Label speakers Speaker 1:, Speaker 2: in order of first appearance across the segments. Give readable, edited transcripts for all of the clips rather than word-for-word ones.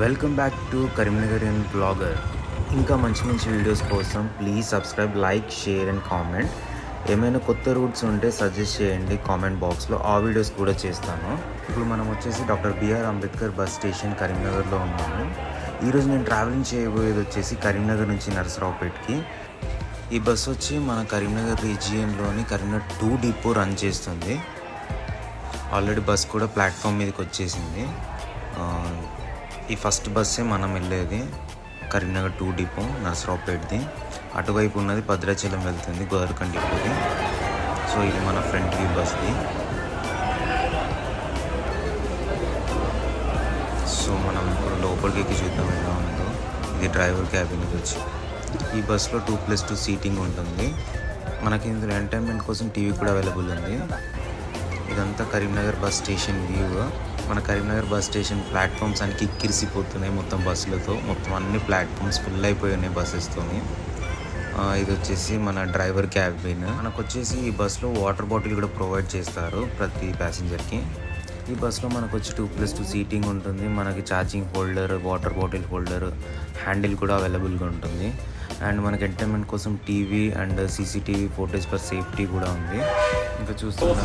Speaker 1: Welcome back to Karimnagarian blogger. ఇంకా మంచి మంచి వీడియోస్ కోసం please subscribe, like, share and comment. ఏమైనా కొత్త రూట్స్ ఉంటే సజెస్ట్ చేయండి కామెంట్ బాక్స్లో, ఆ వీడియోస్ కూడా చేస్తాను. ఇప్పుడు మనం వచ్చేసి doctor B R Ambedkar bus station కరీంనగర్లో ఉన్నాము. ఈరోజు నేను ట్రావెలింగ్ చేయబోయేది వచ్చేసి కరీంనగర్ నుంచి నరసరావుపేట్కి. ఈ బస్ వచ్చి మన కరీంనగర్ రీజియన్లోని కరీంనగర్ 2 డిపో రన్ చేస్తుంది. ఆల్రెడీ బస్ కూడా ప్లాట్ఫామ్ మీదకి వచ్చేసింది. ఈ ఫస్ట్ బస్సే మనం వెళ్ళేది కరీంనగర్ 2 డిపో నరసరావుపేట్ది. అటువైపు ఉన్నది భద్రాచలం వెళ్తుంది, గోదరకండి డిపోది. సో ఇది మన ఫ్రంట్ వ్యూ బస్ది. సో మనం ఇప్పుడు లోపలికి ఎక్కి చూద్దాం ఎలా ఉందో. ఇది డ్రైవర్ క్యాబిన్ ఇది వచ్చి. ఈ బస్సులో 2+2 సీటింగ్ ఉంటుంది. మనకి ఇందులో ఎంటర్టైన్మెంట్ కోసం టీవీ కూడా అవైలబుల్ ఉంది. ఇదంతా కరీంనగర్ బస్ స్టేషన్ వ్యూ. మన కరీంనగర్ బస్ స్టేషన్ ప్లాట్ఫామ్స్ అన్ని కిక్కిరిసిపోతున్నాయి మొత్తం బస్సులతో. మొత్తం అన్ని ప్లాట్ఫామ్స్ ఫుల్ అయిపోయి బస్సెస్తో. ఇది వచ్చేసి మన డ్రైవర్ క్యాబిన్. మనకు వచ్చేసి ఈ బస్సులో వాటర్ బాటిల్ కూడా ప్రొవైడ్ చేస్తారు ప్రతి ప్యాసింజర్కి. ఈ బస్సులో మనకు వచ్చి 2+2 సీటింగ్ ఉంటుంది. మనకి charging holder, water bottle holder, handle కూడా అవైలబుల్గా ఉంటుంది. అండ్ మనకి ఎంటర్టైన్మెంట్ కోసం TV and CCTV footage for safety కూడా ఉంది. ఇంకా చూస్తున్నాం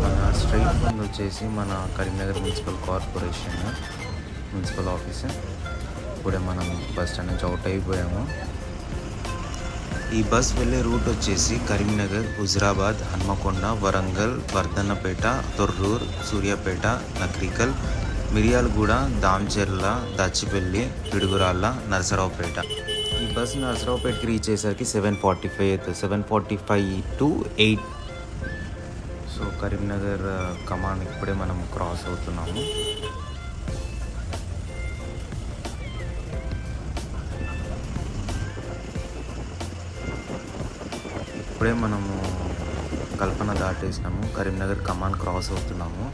Speaker 1: మన స్ట్రైట్ ముందు వచ్చేసి మన Karimnagar municipal corporation municipal office. ఇప్పుడే మనం బస్ స్టాండ్ నుంచి అవుట్ అయిపోయాము. ఈ బస్ వెళ్ళే రూట్ వచ్చేసి కరీంనగర్, హుజరాబాద్, హన్మకొండ, వరంగల్, వర్ధన్నపేట, తొర్రూర్, సూర్యాపేట, నక్రికల్, మిర్యాలగూడ, దామచెర్ల, దాచిపల్లి, పిడుగురాళ్ళ, నరసరావుపేట. ఈ బస్ నరసరావుపేటకి రీచ్ అయ్యేసరికి 7:45 to 8. సో కరీంనగర్ కమాన్ ఇప్పుడే మనం క్రాస్ అవుతున్నాము. ఇప్పుడే మనము కల్పన దాటేసినాము, కరీంనగర్ కమాన్ క్రాస్ అవుతున్నాము.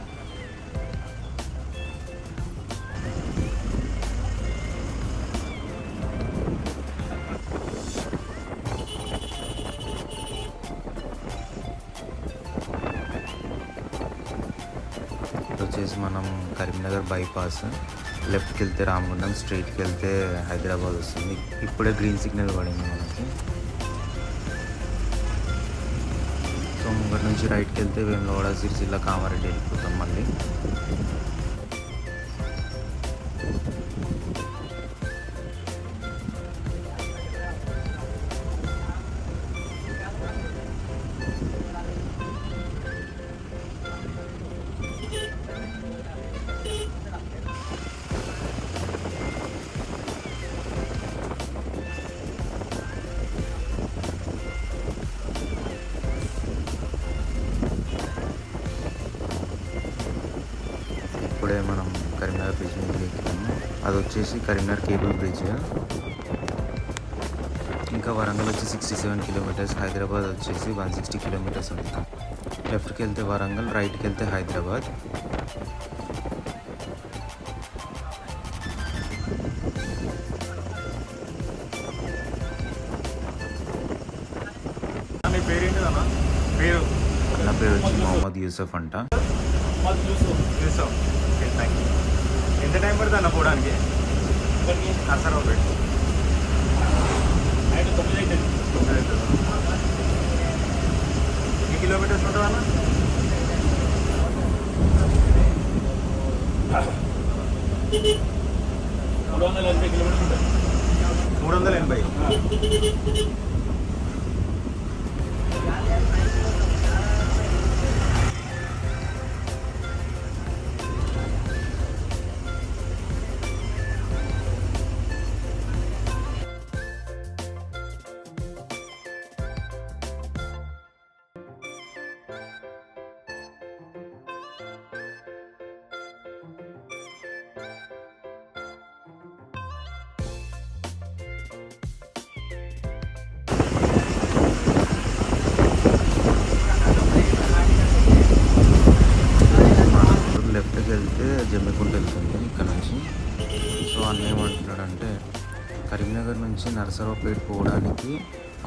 Speaker 1: వచ్చేసి మనం కరీంనగర్ బైపాస్, లెఫ్ట్కి వెళ్తే రామగుండం, స్ట్రైట్కి వెళ్తే హైదరాబాద్ వస్తుంది. ఇప్పుడే గ్రీన్ సిగ్నల్ పడింది మనకి. సో ముంగటి నుంచి రైట్కి వెళ్తే వేములవాడ, సిరిసిల్ల, కామారెడ్డి వెళ్ళిపోతాం మళ్ళీ. ఇప్పుడే మనం కరీంనగర్ బ్రిడ్జ్ మీద ఎక్కాము. అది వచ్చేసి కరీంనగర్ కేబుల్ బ్రిడ్జ్. ఇంకా వరంగల్ వచ్చి 67 కిలోమీటర్స్, హైదరాబాద్ వచ్చేసి 160 కిలోమీటర్స్ ఉంటుంది. లెఫ్ట్కి వెళ్తే వరంగల్, రైట్కి వెళ్తే హైదరాబాద్. నా పేరు వచ్చి మొహమ్మద్ యూసఫ్ అంట.
Speaker 2: ఎంత టైం పడుతుంది అన్న పోవడానికి? నరసరావుపేట నైట్ 9 అవుతుంది. ఎన్ని కిలోమీటర్స్ ఉంటుంది అన్న? 380 కిలోమీటర్స్ ఉంటుంది. 380.
Speaker 1: లెఫ్ట్కి వెళ్తే జమ్మికుంట వెళ్తుంది ఇక్కడ నుంచి. సో అన్న ఏమంటున్నాడంటే కరీంనగర్ నుంచి నరసరావుపేట పోవడానికి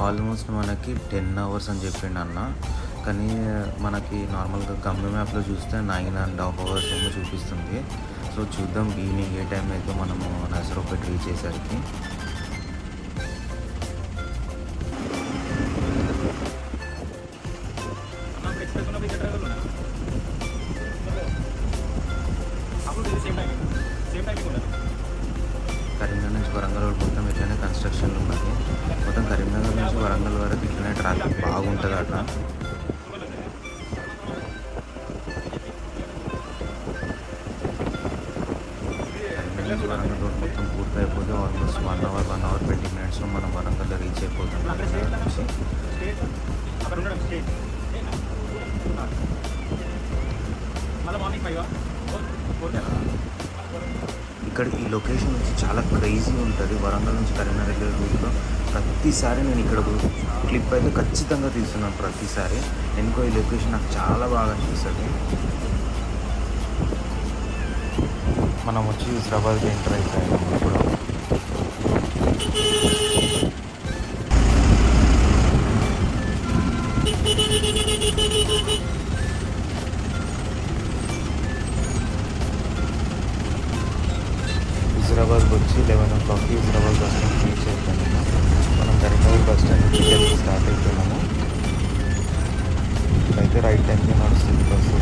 Speaker 1: ఆల్మోస్ట్ మనకి 10 అవర్స్ అని చెప్పిండు అన్న. కానీ మనకి నార్మల్గా గమ్య మ్యాప్లో చూస్తే 9.5 అవర్స్ ఏమో చూపిస్తుంది. సో చూద్దాం ఈవినింగ్ ఏ టైం అయితే మనము నర్సరావుపేట రీచ్ అయ్యేసరికి. కరీంనగర్ నుంచి వరంగల్ రోడ్ మొత్తం ఇట్లనే కన్స్ట్రక్షన్లు ఉన్నది. మొత్తం కరీంనగర్ నుంచి వరంగల్ వరకు ఇట్లనే ట్రాఫిక్ బాగుంటుంది అట. కరీంనగర్ నుంచి వరంగల్ రోడ్ మొత్తం పూర్తి అయిపోతే ఆల్మోస్ట్ 1 అవర్ 20 మినిట్స్లో మనం వరంగల్లో రీచ్ అయిపోతాం. కరీంనగర్ నుంచి ఇక్కడ ఈ లొకేషన్ నుంచి చాలా క్రేజీ ఉంటుంది. వరంగల్ నుంచి కరీంనగర్ వెళ్ళే రూట్లో ప్రతిసారి నేను ఇక్కడ క్లిప్ అయితే ఖచ్చితంగా తీస్తున్నాను. ప్రతిసారి ఎందుకో ఈ లొకేషన్ నాకు చాలా బాగా అనిపిస్తుంది. మనం వచ్చి హైదరాబాద్కి ఎంటర్ అయిపోయాము ఇప్పుడు. హైదరాబాద్కి వచ్చి 11 o'clockకి హైదరాబాద్ బస్ స్టాండ్ రీచ్ అయిపోయాము. మనం కరీంనగర్ బస్ స్టాండ్ నుంచి స్టార్ట్ అయిపోయాము. ఇప్పుడైతే రైట్ టైంకి నడుస్తుంది బస్సు.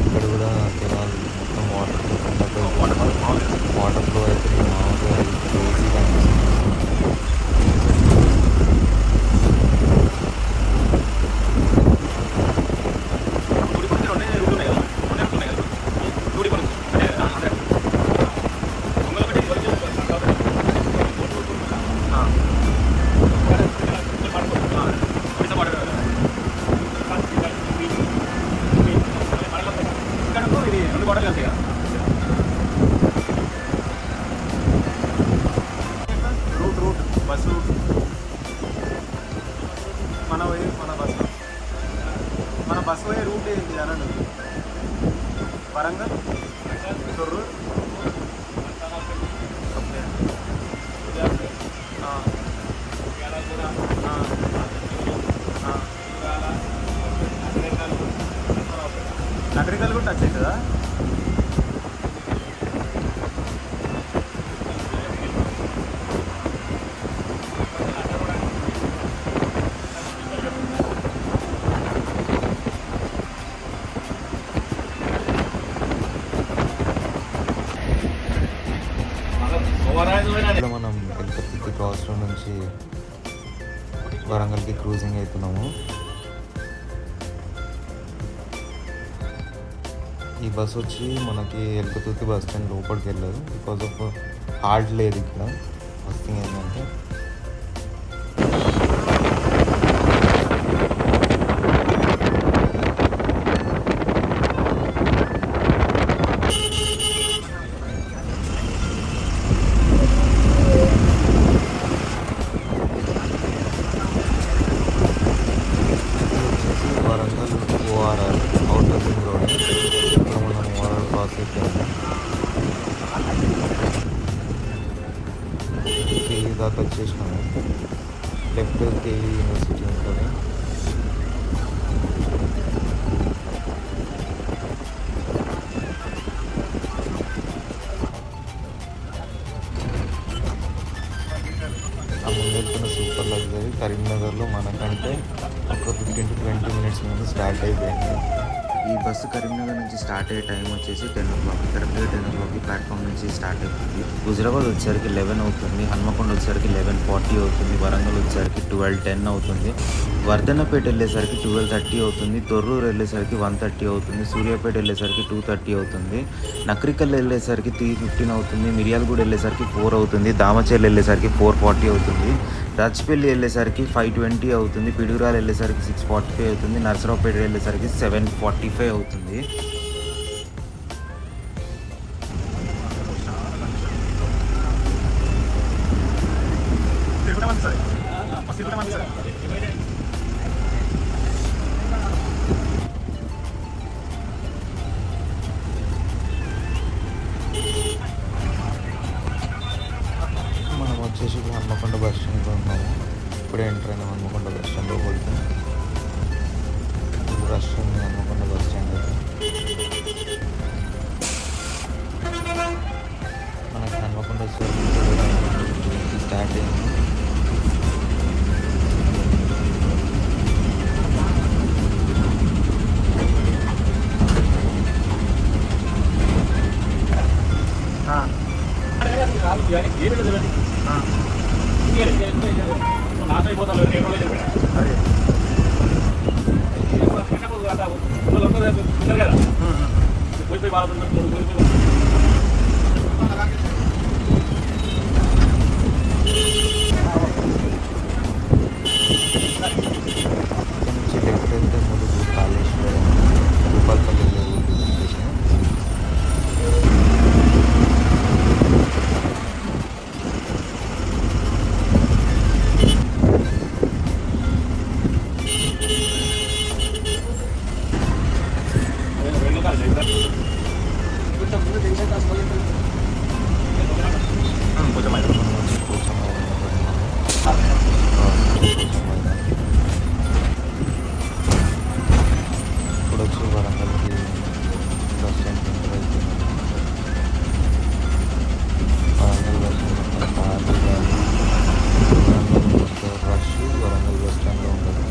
Speaker 1: ఇక్కడ కూడా కెనాల్ మొత్తం వాటర్ ఫ్లో అయితే మామూలుగా క్రేజీగా
Speaker 2: మన బస్ పోయే రూట్ ఏంటి అనండి. వరంగల్ తొర్రూరు నగరికల్ కూడా టచ్ అవుతుందా?
Speaker 1: ఇప్పుడు మనం ఎల్కతుర్తి క్రాస్ రోడ్ నుంచి వరంగల్కి క్రూజింగ్ అవుతున్నాము. ఈ బస్ వచ్చి మనకి ఎల్కతుర్తి బస్ స్టాండ్ లోపలికి వెళ్ళదు. బికాజ్ ఆఫ్ హాల్ట్ లేదు ఇక్కడ. ఫస్ట్ థింగ్ ఏంటంటే దాకా వచ్చేసినాము. లెఫ్ట్ వెళ్తే యూనివర్సిటీ ఉంటుంది. ఆ ముందు వెళ్తున్న సూపర్ లగ్జరీ కరీంనగర్లో మనకంటే ఒక 15 to 20 minutes ముందు స్టార్ట్ అయిపోయింది. ఈ బస్సు కరీంనగర్ నుంచి స్టార్ట్ అయ్యే టైం వచ్చేసి 10 o'clock. కరెక్ట్గా 10 o'clock ప్లాట్ఫామ్ నుంచి స్టార్ట్ అవుతుంది. హుజరాబాద్ వచ్చేసరికి 11 అవుతుంది. హన్మకొండ వచ్చేసరికి 11:40 అవుతుంది. వరంగల్ వచ్చేసరికి 12:10 అవుతుంది. వర్ధన్నపేట వెళ్ళేసరికి 12:30 అవుతుంది. తొర్రూరు వెళ్ళేసరికి 1:30 అవుతుంది. సూర్యాపేట వెళ్ళేసరికి 2:30 అవుతుంది. నకరికల్ వెళ్ళేసరికి 3:15 అవుతుంది. మిర్యాలగూడ వెళ్ళేసరికి 4 అవుతుంది. దామచేర్ల వెళ్ళేసరికి 4:40 అవుతుంది. రాజ్పల్లి వెళ్ళేసరికి 5:20 అవుతుంది. పిడుగురాలు వెళ్ళేసరికి 6:45 అవుతుంది. నరసరావుపేట వెళ్ళేసరికి 7:45 అవుతుంది. మనం వచ్చేసి ఇప్పుడు హన్మకొండ బస్ స్టాండ్లో ఉన్నాము. ఇప్పుడే ఎంటర్ అయినా హన్మకొండ బస్ స్టాండ్ లోపలికి. రష్ ఉంది హన్మకొండ బస్ స్టాండ్ అయితే. మనకి హన్మకొండ స్టార్ట్ అయింది. నుంచి లెఫ్ట్ వెళ్తే ములుగు కాళేశ్వరం భూపాలపల్లి స్టేషన్. ఇప్పుడు వచ్చి వరంగల్కి బస్ స్టాండ్ ఎంటర్ అవుతున్నాము. వరంగల్ బస్ స్టాండ్ ఖాళీ కాదు. వరంగల్ రష్ వరంగల్ బస్ స్టాండ్లో ఉండదు.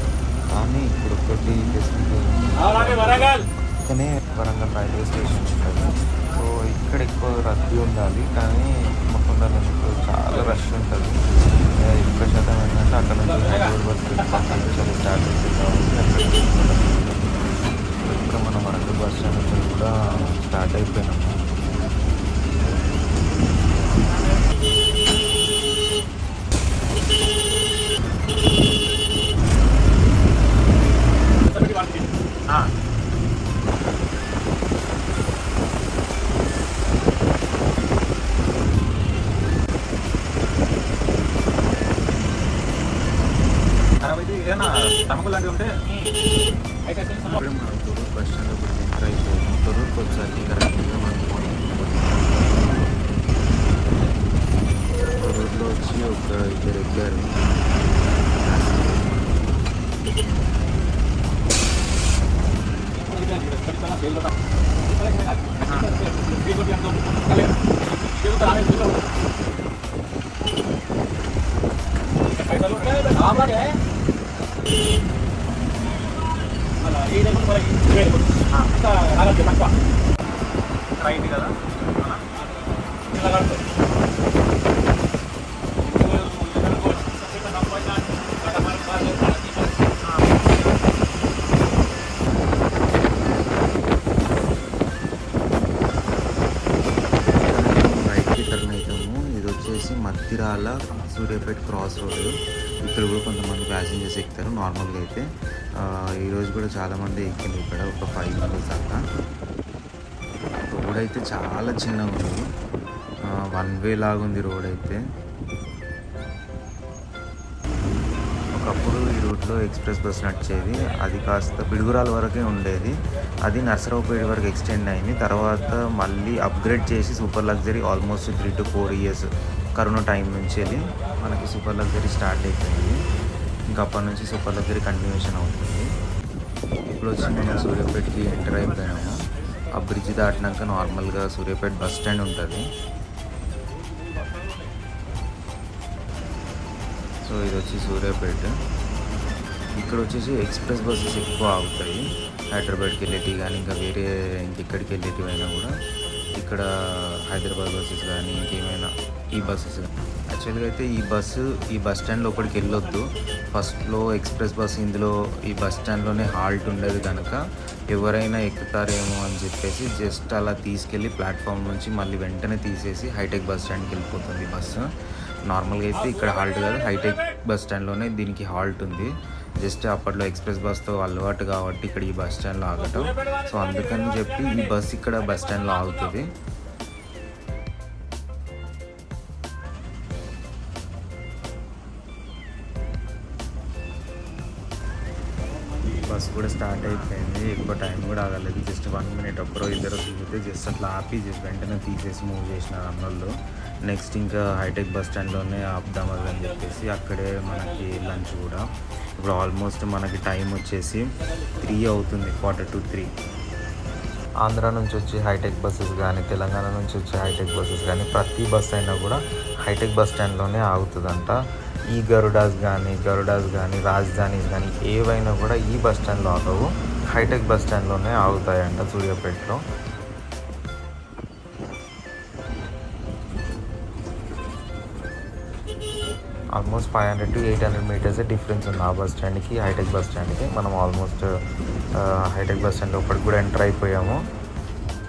Speaker 1: కానీ ఇప్పుడు ఒకటి ఫెసిలిటీ పక్కనే వరంగల్ రైల్వే స్టేషన్ ఉంటుంది. సో ఇక్కడ ఎక్కువ రద్దీ ఉండాలి. కానీ హన్మకొండ నుంచి చాలా రష్ ఉంటుంది. ఎక్కువ శాతం ఏంటంటే అక్కడ నుంచి హైదరాబాద్ బస్ స్టార్ట్ అవుతుంది కాబట్టి అక్కడ ఇప్పుడు మనం వరంగల్ బస్ స్టాండ్ నుంచి కూడా స్టార్ట్ అయిపోయినాము.
Speaker 2: తమకు లాంటివి ఉంటే
Speaker 1: ఇప్పుడే మనం తొర్రూరు బస్ స్టాండ్ ఇప్పుడు ఎంటర్ అయిపోయాము. తొర్రూరుకి వచ్చేసరికి కరెక్ట్గా మనం తొర్రూరులో వచ్చి ఒక ఇద్దరు ఎక్కారు.
Speaker 2: రైట్ కదా
Speaker 1: రైట్కి టర్న్ అవుతాము. ఇది వచ్చేసి మద్దిరాల సూర్యాపేట క్రాస్ రోడ్. ఇక్కడ కూడా కొంతమంది ప్యాసింజర్స్ ఎక్కుతారు. నార్మల్గా అయితే ఈరోజు కూడా చాలామంది ఎక్కింది. ఇక్కడ ఒక 5 మెంబర్స్ దాకా. రోడ్ అయితే చాలా చిన్నగా ఉంది. 1 వే లాగా ఉంది రోడ్ అయితే. ఒక ఒకప్పుడు ఈ రూట్లో ఎక్స్ప్రెస్ బస్ నడిచేది. అది కాస్త పిడుగురాల వరకే ఉండేది. అది నర్సరావుపేట వరకు ఎక్స్టెండ్ అయింది. తర్వాత మళ్ళీ అప్గ్రేడ్ చేసి super luxury almost 3 to 4 years corona time నుంచి వెళ్ళి మనకి సూపర్ లగ్జరీ స్టార్ట్ అయిపోయింది. ఇంకా అప్పటి నుంచి సూపర్ లగ్జరీ కంటిన్యూషన్ అవుతుంది. ఇప్పుడు వచ్చి మనం సూర్యాపేటకి ఎంటర్ అయిపోయాము. ఆ బ్రిడ్జ్ దాటినాక నార్మల్గా సూర్యాపేట బస్ స్టాండ్ ఉంటుంది. సో ఇది వచ్చి సూర్యాపేట. ఇక్కడ వచ్చేసి ఎక్స్ప్రెస్ బస్సెస్ ఎక్కువ ఆగుతాయి. హైదరాబాద్కి వెళ్ళేటివి కానీ ఇంకా వేరే ఇంకెక్కడికి వెళ్ళేటివి అయినా కూడా ఇక్కడ హైదరాబాద్ బస్సెస్ కానీ ఇంకేమైనా ఈ బస్సెస్. యాక్చువల్గా అయితే ఈ బస్ స్టాండ్ లోపలికి వెళ్ళొద్దు. ఫస్ట్లో ఎక్స్ప్రెస్ బస్ ఇందులో ఈ బస్ స్టాండ్లోనే హాల్ట్ ఉండేది కనుక ఎవరైనా ఎక్కుతారేమో అని చెప్పేసి జస్ట్ అలా తీసుకెళ్ళి ప్లాట్ఫామ్ నుంచి మళ్ళీ వెంటనే తీసేసి హైటెక్ బస్ స్టాండ్కి వెళ్ళిపోతుంది బస్సు. నార్మల్గా అయితే ఇక్కడ హాల్ట్ కాదు, హైటెక్ బస్ స్టాండ్లోనే దీనికి హాల్ట్ ఉంది. జస్ట్ అప్పట్లో ఎక్స్ప్రెస్ బస్తో అలవాటు కాబట్టి ఇక్కడ ఈ బస్ స్టాండ్లో ఆగటం. సో అందుకని చెప్పి ఈ బస్ ఇక్కడ బస్ స్టాండ్లో ఆగుతుంది. బస్ కూడా స్టార్ట్ అయిపోయింది. ఎక్కువ టైం కూడా ఆగలేదు. జస్ట్ 1 minute ఒకరో ఇద్దరు దిగితే జస్ట్ అట్లా ఆపి జస్ట్ వెంటనే తీసేసి మూవ్ చేసినారు అన్నోళ్ళు. నెక్స్ట్ ఇంకా హైటెక్ బస్ స్టాండ్లోనే ఆపుదాం అని చెప్పేసి అక్కడే మనకి లంచ్ కూడా. ఇప్పుడు ఆల్మోస్ట్ మనకి టైం వచ్చేసి 3 అవుతుంది, 2:45. ఆంధ్ర నుంచి వచ్చే హైటెక్ బస్సెస్ కానీ తెలంగాణ నుంచి వచ్చే హైటెక్ బస్సెస్ కానీ ప్రతి బస్ అయినా కూడా హైటెక్ బస్ స్టాండ్లోనే ఆగుతుందంట. ఈ గరుడాస్ కానీ రాజధానీస్ కానీ ఏవైనా కూడా ఈ బస్ స్టాండ్లో ఆగవు, హైటెక్ బస్ స్టాండ్లోనే ఆగుతాయంట సూర్యాపేటలో. ఆల్మోస్ట్ 500 to 800 meters డిఫరెన్స్ ఉంది ఆ బస్ స్టాండ్కి హైటెక్ బస్ స్టాండ్కి. మనం ఆల్మోస్ట్ హైటెక్ బస్ స్టాండ్ లోపలికి కూడా ఎంటర్ అయిపోయాము.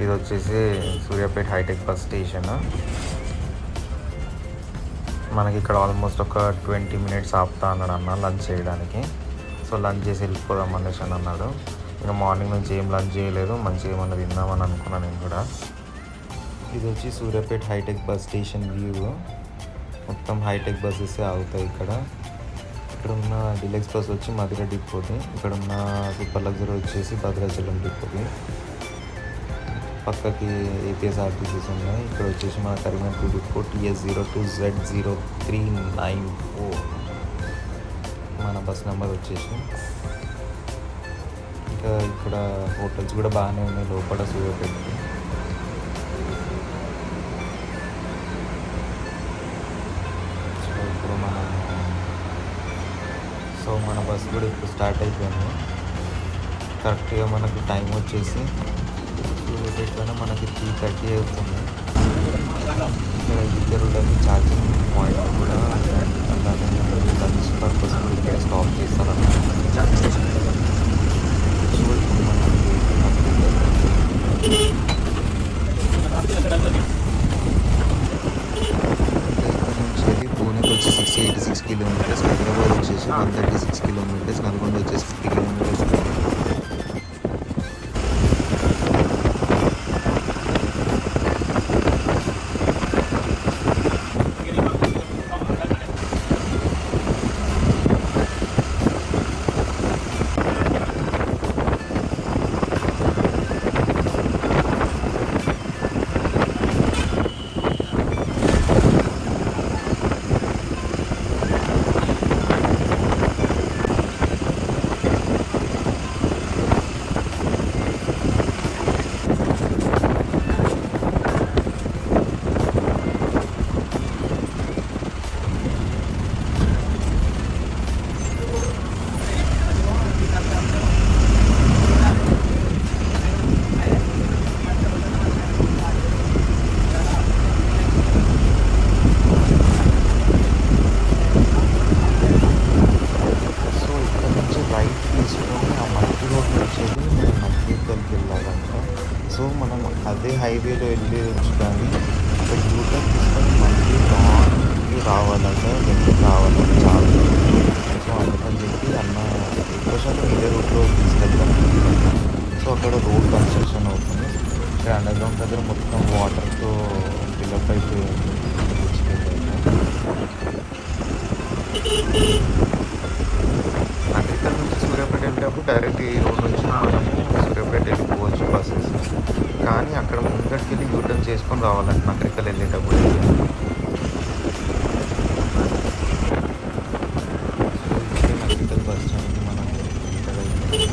Speaker 1: ఇది వచ్చేసి సూర్యాపేట హైటెక్ బస్ స్టేషన్. మనకి ఇక్కడ ఆల్మోస్ట్ ఒక 20 minutes ఆపుతా అన్నాడు అన్న లంచ్ చేయడానికి. సో లంచ్ చేసి వెళ్ళిపోదాం అనేసి అని అన్నాడు. ఇంకా మార్నింగ్ నుంచి ఏం లంచ్ చేయలేదు, మంచిగా ఏమన్నా తిందామని అనుకున్నాను నేను కూడా. ఇది వచ్చి Suryapet hi tech bus station view. మొత్తం హైటెక్ బస్సెస్ ఆగుతాయి ఇక్కడ. ఇక్కడ ఉన్న డిలక్స్ బస్ వచ్చి మధుర డిపోది. ఇక్కడ ఉన్న సూపర్ లగ్జరీ వచ్చేసి భద్రాచలం డిపోది. పక్కకి ఏపీఎస్ఆర్టీసీస్ ఉన్నాయి. ఇక్కడ వచ్చేసి మన కరీంనగర్ డిపో TS02Z0394 మన బస్ నెంబర్ వచ్చేసి. ఇంకా ఇక్కడ హోటల్స్ కూడా బాగానే ఉన్నాయి లోపల సూర్యాపేటకి. సో మన బస్సు కూడా ఇప్పుడు స్టార్ట్ అయిపోయింది. కరెక్ట్గా మనకు టైం వచ్చేసి సూర్యాపేటలోనే మనకి 3:30 అవుతుంది. ఇక్కడ ఇద్దరులని ఛార్జింగ్ పాయింట్ కూడా అలానే లంచ్ పర్పస్ ఇక్కడ స్టాప్ చేస్తారన్నమాట. సో ఇప్పుడు మనం పూణేకి వచ్చి 86 kilometers, హైదరాబాద్ వచ్చేసి 136 kilometers, నల్గొండ వచ్చేసి 50 kilometers. సో మనం అదే హైవేలో వెళ్ళేది కానీ ఇక్కడ యూటర్న్ తీసుకొని మళ్ళీ లాంగ్కి రావాలంట, వెనక్కి రావాలంట చాలా. సో అందుకని చెప్పి అన్న ఎక్కువ శాతం ఇదే రూట్లో తీసుకెళ్తాను. సో అక్కడ రోడ్ కన్స్ట్రక్షన్ అవుతుంది. ఇక్కడ అండర్గ్రౌండ్ దగ్గర మొత్తం వాటర్తో ఫిల్అప్ అయిపోయింది. డైరెక్ట్ ఈ రోడ్ నుంచి మనము సూర్యాపేట వెళ్ళిపోవచ్చు బస్సెస్. కానీ అక్కడ ముందటికి వెళ్ళి యూటర్న్ చేసుకొని రావాలండి నగరికల్ వెళ్ళేటప్పుడు. నగరికల్ బస్ స్టాండ్కి మనం ఎంటర్ అయిపోయి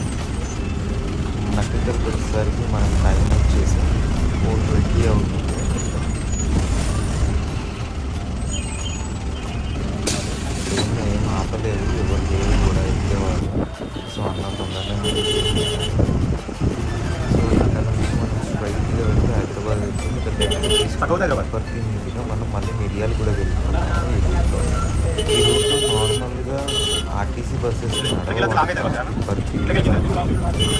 Speaker 1: నగరికల్కి వచ్చేసరికి మనం టైం వచ్చేసి 4:20 అవుతుంది. ఏం ఆపలేదు, ఎవరు లేరు కూడా ఎక్కేవాళ్ళు. సో అన్న తొందరగా సో ఇక్కడ నుంచి మనం స్ట్రైట్గా వెళ్తే హైదరాబాద్ వెళ్తుంది. పర్తి మీదుగా మనం మళ్ళీ మిరియాలు కూడా వెళ్తున్నాము. ఈ రూట్లో నార్మల్గా ఆర్టీసీ బస్సెస్ నడవ పర్తి.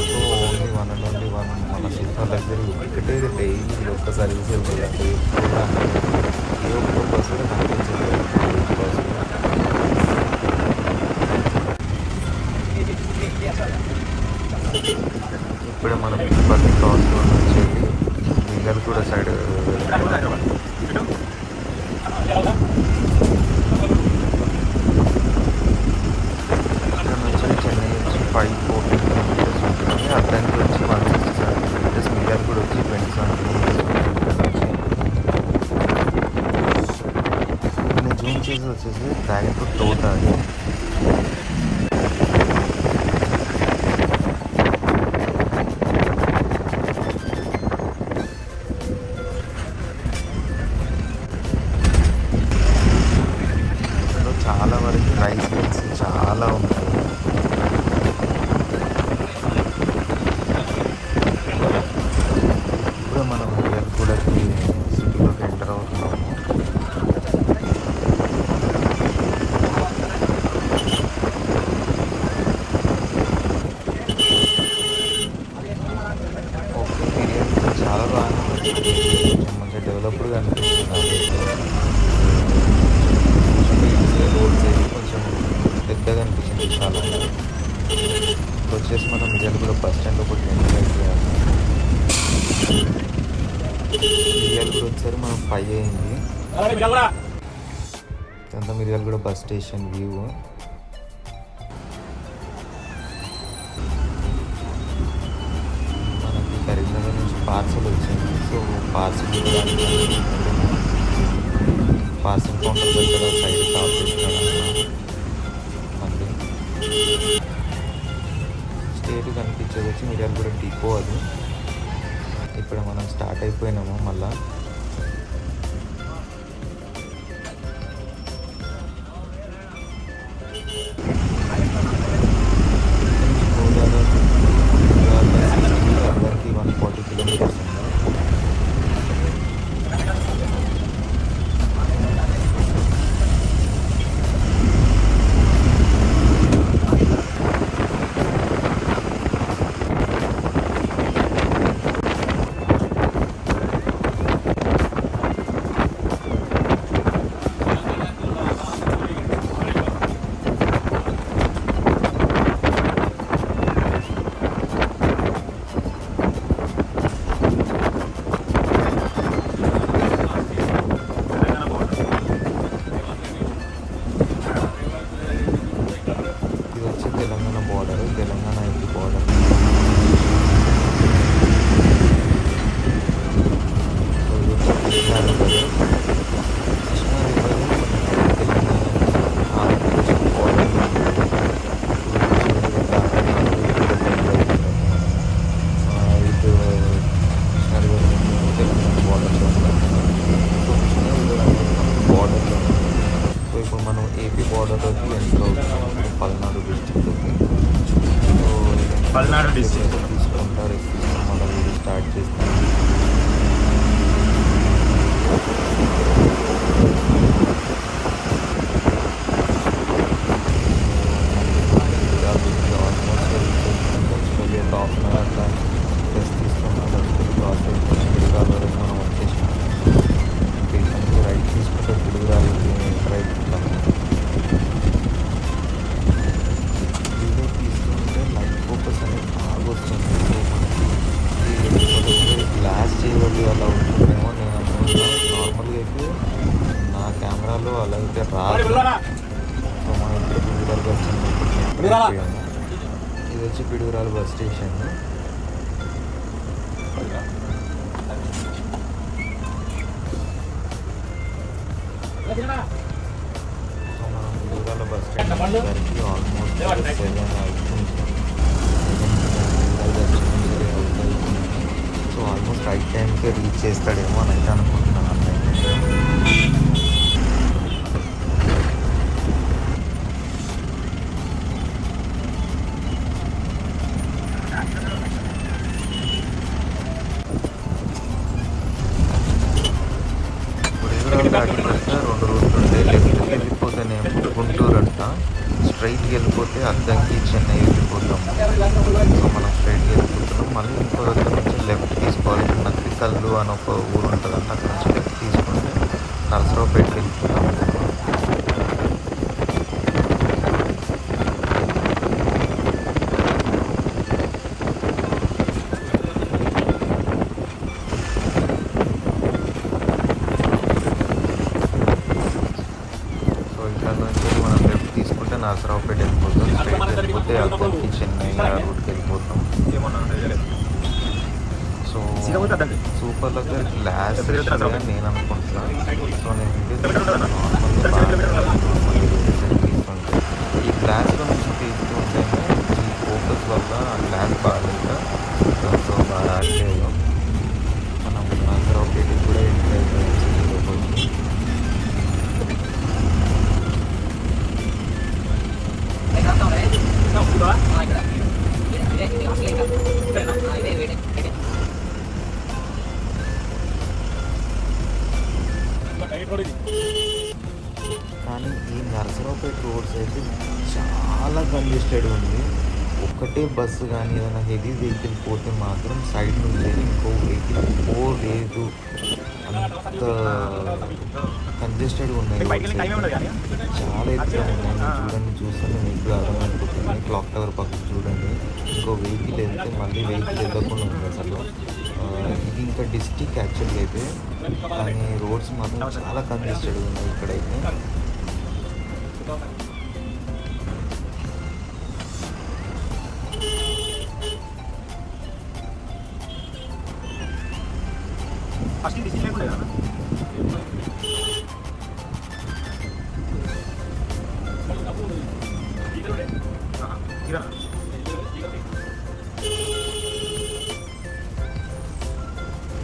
Speaker 1: So only one and only one మన శిల్ప దగ్గర ఒకటే డైలీ ఒక్క సర్వీస్ వెళ్తుంది. ఏ ఒక్క బస్సు కూడా కనిపించలేదు. ఇప్పుడే మనం పర్తి క్రాస్ రోడ్ నుంచి మిగల్ కూడా సైడ్ ఇక్కడ నుంచి చెన్నై వచ్చి 514 కిలోమీటర్స్ ఉంటుంది. అద్దానికి వచ్చి 167 కిలోమీటర్స్, మిగల్ కూడా వచ్చి 27 కిలోమీటర్స్ ఉంటుంది. నేను జూమ్ చేసి వచ్చేసి డ్రాగన్ ఫ్రూట్ తోట అది. చాలా వరకు రైస్ మిల్స్ చాలా ఉన్నాయి. ఇప్పుడు మనం మిర్యాలగూడకి సిటీలోకి ఎంటర్ అవుతున్నాము. ఓకే, మిర్యాలగూడ చాలా బాగా మంచిగా డెవలప్డ్గా అనిపిస్తుంది. రోడ్స్ అయితే కొంచెం పెద్దగా అనిపించింది చాలా. ఇప్పుడు వచ్చేసి మనం మిర్యాలగూడ బస్ స్టాండ్ ఒకటి ఎంటర్ అయిపోయాము. మిర్యాలగూడ వచ్చేసరికి మనం 5 అయింది. ఇదంతా మిర్యాలగూడ బస్ స్టేషన్ వ్యూ. మనకి కరీంనగర్ నుంచి పార్సల్ వచ్చింది. సో పార్సల్ కౌంటర్ దగ్గర సైడ్ స్టాప్ చేస్తాను. మళ్ళీ స్టేట్ కనిపించేది వచ్చి మిర్యాలగూడ డిపో అది. ఇప్పుడు మనం స్టార్ట్ అయిపోయినాము. మళ్ళా అందరికి 140 కిలోమీటర్స్ ఉంది. Telangana border, Telangana AP border. Krishna river, Telangana Andhra Pradesh border. ఇది కృష్ణా రివర్ తెలంగాణ బార్డర్లో బార్డర్లో. సో ఇప్పుడు మనం ఏపీ బార్డర్లోకి ఎంటర్ అవుతున్నాం. పల్నాడు డిస్ట్రిక్ట్కి. సో
Speaker 2: పల్నాడు డిస్ట్రిక్ట్
Speaker 1: తీసుకుంటారు. మళ్ళీ వీడియో స్టార్ట్ చేస్తాం. ఆల్మోస్ట్ ఒక 1/2 అవర్ అట్లా రెస్ట్ తీసుకున్నాం. క్రాస్ అయిపోయి పిడుగురాల వరకు మనం వచ్చేసినాం. స్టేషన్కి రైట్ తీసుకుంటే పిడుగురాలకి ఎంటర్ అయిపోతాము. వీడియో తీసుకుంటే లైట్ ఫోకస్ అనేది బాగా వస్తుంది. మనకి గ్లాస్ చేయవద్దు అలా ఉంటుందేమో నేను అనుకుంటున్నాను. నార్మల్గా అయితే నా కెమెరాలో అలా అయితే రాదు. సో మనం ఇప్పుడు పిడుగురాలకు వచ్చింది. ఇది వచ్చి పిడుగురాలు బస్ స్టేషన్. మనం పిడుగురాల బస్ స్టాండ్ వచ్చేసరికి ఆల్మోస్ట్ 7 అవుతుంది. సో ఆల్మోస్ట్ రైట్ టైంకే రీచ్ చేస్తాడేమో అని అయితే అనుకుంటున్నాను. పులివెందుల దాటిన తర్వాత 2 రూట్లు ఉంటాయి. లెఫ్ట్కి వెళ్ళిపోతేనేమో గుంటూరు అంట, స్ట్రైట్కి వెళ్ళిపోతే అద్దంకి చెన్నై వెళ్ళిపోతాం. సో మనం స్ట్రైట్కి వెళ్ళిపోతున్నాం. మళ్ళీ ఇంకో దగ్గర నుంచి లెఫ్ట్ తీసుకోవాలి. నక్రికల్లు అని ఒక ఊరు ఉంటుందంట, అక్కడ నుంచి లెఫ్ట్ తీసుకుంటే నరసరావుపేటకి వెళ్ళిపోతాం. సో ఇక్కడ నుంచి మనం లెఫ్ట్ తీసుకుంటే నరసరావుపేట వెళ్ళిపోతాం. స్ట్రైట్ వెళ్ళిపోతే అద్దంకి చెన్నై రూట్కి వెళ్ళిపోతాం. సో సూపర్ దగ్గర గ్లాస్ అని నేను అనుకుంటున్నాను. సో నేను తీసుకుంటే ఈ గ్లాస్లో నుంచి తీసుకుంటే ఈ ఫోకస్ వల్ల గ్లాస్ బాగాలేక సో బాగా ఆడలేదు. మనం నరసరావుపేటకి కూడా ఎంటర్ అయిపోయాం. కానీ ఈ నరసరావుపేట రోడ్స్ అయితే చాలా కంజెస్టెడ్ ఉంది. ఒక్కటే బస్సు కానీ ఏదైనా హెవీ వెహికల్ పోతే మాత్రం సైడ్ నుంచి ఇంకో వెహికల్ పోలేదు. అంత కంజెస్టెడ్గా ఉన్నాయి. చాలా ఎత్తుగా ఉన్నాయి. చూస్తుంటే మీకు అర్థమైపోతుంది. క్లాక్ టవర్ పక్కన చూడండి, ఇంకో వెహికల్ వెళ్తే మళ్ళీ వెహికల్ వెళ్ళకుండా ఉంది అసలు. ఇది ఇంకా డిస్టిక్ యాక్చువల్గా అయితే, కానీ రోడ్స్ మాత్రం చాలా కంజెస్టెడ్గా ఉన్నాయి ఇక్కడైతే.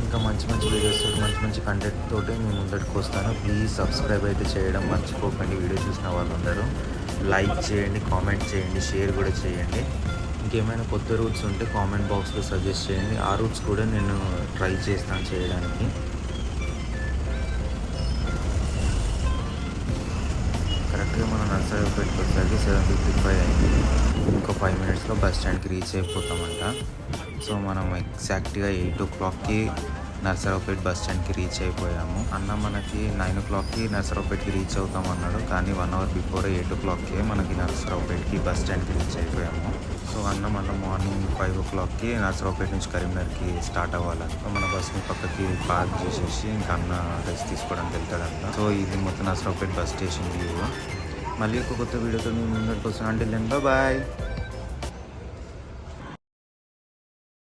Speaker 1: ఇంకా మంచి మంచి వీడియోస్, మంచి మంచి కంటెంట్ తోటి మేము ముందటికి వస్తాను. ప్లీజ్ సబ్స్క్రైబ్ అయితే చేయడం మర్చిపోకండి. వీడియో చూసిన వాళ్ళందరూ లైక్ చేయండి, కామెంట్ చేయండి, షేర్ కూడా చేయండి. ఇంకేమైనా కొత్త రూట్స్ ఉంటే కామెంట్ బాక్స్లో సజెస్ట్ చేయండి. ఆ రూట్స్ కూడా నేను ట్రై చేస్తాను చేయడానికి. కరెక్ట్గా మనం నర్సరావుపేటకి వచ్చేసరికి 7:55 అయింది. ఇంకో 5 మినిట్స్లో బస్ స్టాండ్కి రీచ్ అయిపోతామంట. సో మనం ఎగ్జాక్ట్గా 8 o'clockకి నర్సరావుపేట బస్ స్టాండ్కి రీచ్ అయిపోయాము. అన్న మనకి 9 o'clockకి నర్సరావుపేటకి రీచ్ అవుతాం అన్నాడు, కానీ 1 hour బిఫోర్ 8 o'clockకి మనకి నర్సరావుపేటకి బస్ స్టాండ్కి రీచ్ అయిపోయాము. సో అన్న మళ్ళీ మార్నింగ్ 5 o'clockకి నర్సరావుపేట నుంచి కరీంనగర్కి స్టార్ట్ అవ్వాలి. సో మన బస్ని పక్కకి పార్క్ చేసేసి ఇంకా అన్న రెస్ట్ తీసుకోవడానికి వెళ్తాడంట. సో ఇది మొత్తం నర్సరావుపేట బస్ స్టేషన్ వ్యూ. మళ్ళీ ఒక కొత్త వీడియోతో మేము ముందరికి వస్తాం. అంటే బాయ్.